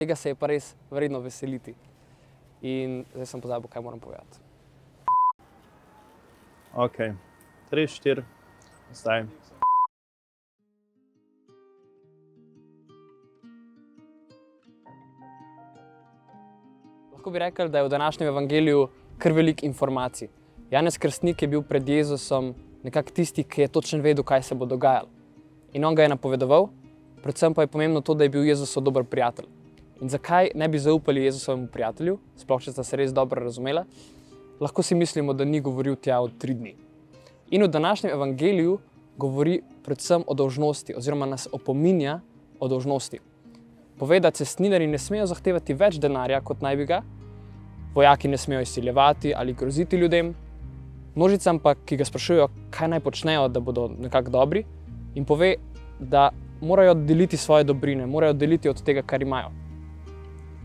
Tega se je pa res vredno veseliti. In zdaj sem pozabil, kaj moram povedati. Ok, 3, 4, zdaj. Lahko bi rekel, da je v današnjem evangeliju kar veliko informacij. Janez Krstnik je bil pred Jezusom nekako tisti, ki je točno vedel, kaj se bo dogajalo. In on ga je napovedoval, predvsem pa je pomembno to, da je bil Jezusov dober prijatelj. In zakaj ne bi zaupali Jezusovemu prijatelju, sploh če sta se res dobro razumela, lahko si mislimo, da ni govoril tja od 3 dni. In v današnjem evangeliju govori predvsem o dolžnosti, oziroma nas opominja o dolžnosti. Pove, da cestninarji ne smejo zahtevati več denarja, kot naj bi ga, vojaki ne smejo izsiljevati ali groziti ljudem, množicam pa, ki ga sprašujejo, kaj naj počnejo, da bodo nekako dobri, in pove, da morajo deliti svoje dobrine, morajo deliti od tega, kar imajo.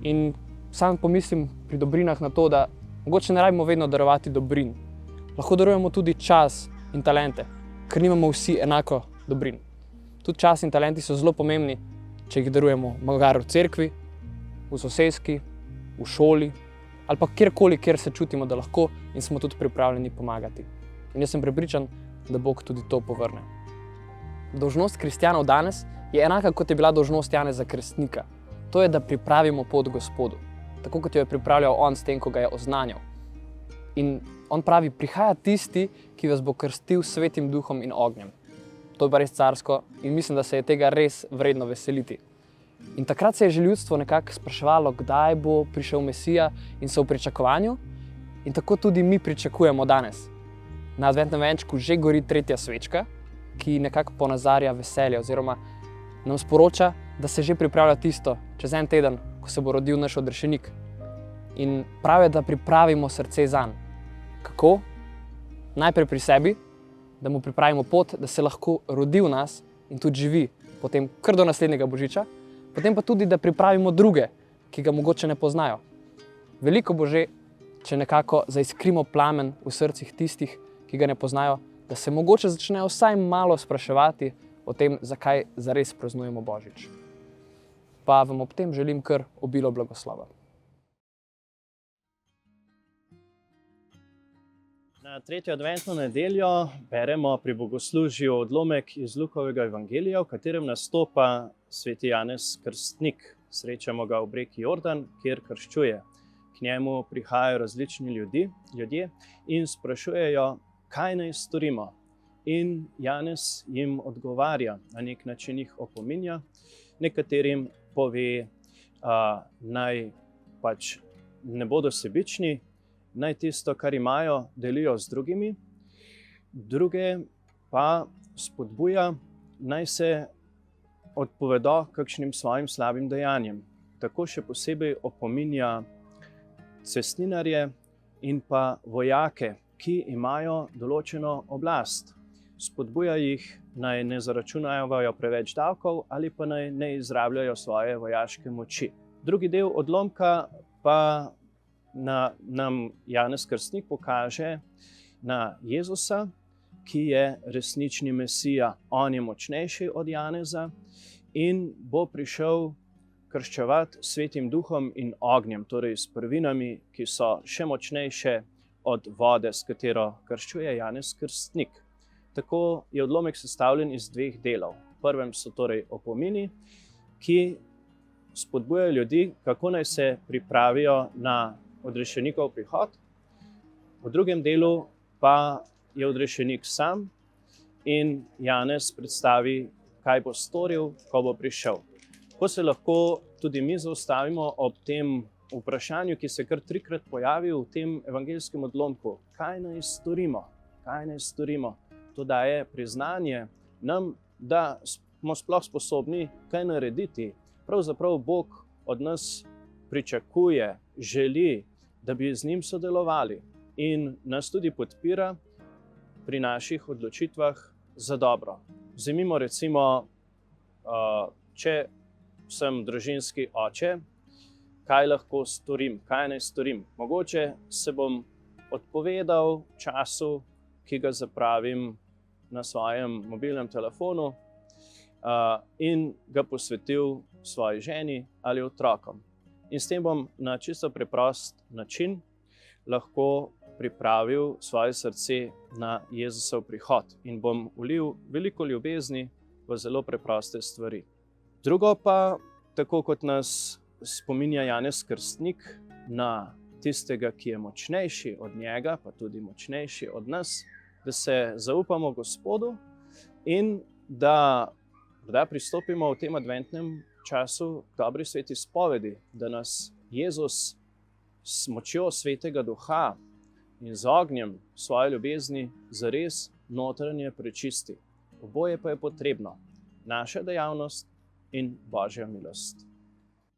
In sam pomislim pri dobrinah na to, da mogoče ne rabimo vedno darovati dobrin. Lahko darujemo tudi čas in talente, ker nimamo vsi enako dobrin. Tudi čas in talenti so zelo pomembni, če jih darujemo magari v cerkvi, v soseski, v šoli ali pa kjerkoli, kjer se čutimo, da lahko in smo tudi pripravljeni pomagati. In jaz sem prepričan, da Bog tudi to povrne. Dolžnost kristjanov danes je enaka, kot je bila dolžnost Janeza Krstnika. To je, da pripravimo pot Gospodu, tako kot jo je pripravljal on s tem, ko ga je oznanjal. In on pravi, prihaja tisti, ki vas bo krstil s Svetim Duhom in ognjem. To je pa res carsko in mislim, da se je tega res vredno veseliti. In takrat se je že ljudstvo nekako spraševalo, kdaj bo prišel Mesija, in so v pričakovanju. In tako tudi mi pričakujemo danes. Na adventnem venčku že gori 3. svečka, ki nekako ponazarja veselje oziroma nam sporoča, da se že pripravlja tisto čez en teden, ko se bo rodil naš odrešenik. In prav je, da pripravimo srce zanj. Kako? Najprej pri sebi, da mu pripravimo pot, da se lahko rodi v nas in tudi živi potem kar do naslednjega božiča, potem pa tudi, da pripravimo druge, ki ga mogoče ne poznajo. Veliko bo že, če nekako zaiskrimo plamen v srcih tistih, ki ga ne poznajo, da se mogoče začnejo vsaj malo spraševati o tem, zakaj zares praznujemo Božič. Pa vam ob tem želim kar obilo blagoslova. Na 3. adventno nedeljo beremo pri bogoslužju odlomek iz Lukovega evangelija, v katerem nastopa sveti Janez Krstnik. Srečamo ga ob reki Jordan, kjer krščuje. K njemu prihajajo različni ljudje in sprašujejo, kaj naj storimo. In Janez jim odgovarja, na nek način jih opominja, nekaterim pove, naj pač ne bodo sebični, naj tisto, kar imajo, delijo z drugimi, druge pa spodbuja, naj se odpovedo kakšnim svojim slabim dejanjem. Tako še posebej opominja cestninarje in pa vojake, ki imajo določeno oblast. Spodbuja jih, naj ne zaračunavajo preveč davkov ali pa naj ne izrabljajo svoje vojaške moči. Drugi del odlomka pa nam Janez Krstnik pokaže na Jezusa, ki je resnični Mesija. On je močnejši od Janeza in bo prišel krščevati s Svetim Duhom in ognjem, torej s prvinami, ki so še močnejše od vode, s katero krščuje Janez Krstnik. Tako je odlomek sestavljen iz 2 delov. V prvem so torej opomini, ki spodbujajo ljudi, kako naj se pripravijo na odrešenikov prihod. V drugem delu pa je odrešenik sam in Janez predstavi, kaj bo storil, ko bo prišel. Ko se lahko tudi mi zaustavimo ob tem vprašanju, ki se kar 3-krat pojavi v tem evangelskem odlomku. Kaj naj storimo? Kaj naj storimo? To daje priznanje nam, da smo sploh sposobni kaj narediti. Pravzaprav Bog od nas pričakuje, želi, da bi z njim sodelovali in nas tudi podpira pri naših odločitvah za dobro. Vzemimo recimo, če sem družinski oče, kaj lahko storim, kaj naj storim. Mogoče se bom odpovedal času, ki ga zapravim na svojem mobilnem telefonu, in ga posvetil svoji ženi ali otrokom. In s tem bom na čisto preprost način lahko pripravil svoje srce na Jezusov prihod in bom vlil veliko ljubezni v zelo preproste stvari. Drugo pa, tako kot nas spominja Janez Krstnik na tistega, ki je močnejši od njega, pa tudi močnejši od nas, da se zaupamo Gospodu in da pristopimo v tem adventnem času k dobri sveti spovedi, da nas Jezus s močjo Svetega Duha in z ognjem svoje ljubezni zares notranje prečisti. Oboje pa je potrebno, naša dejavnost in Božja milost.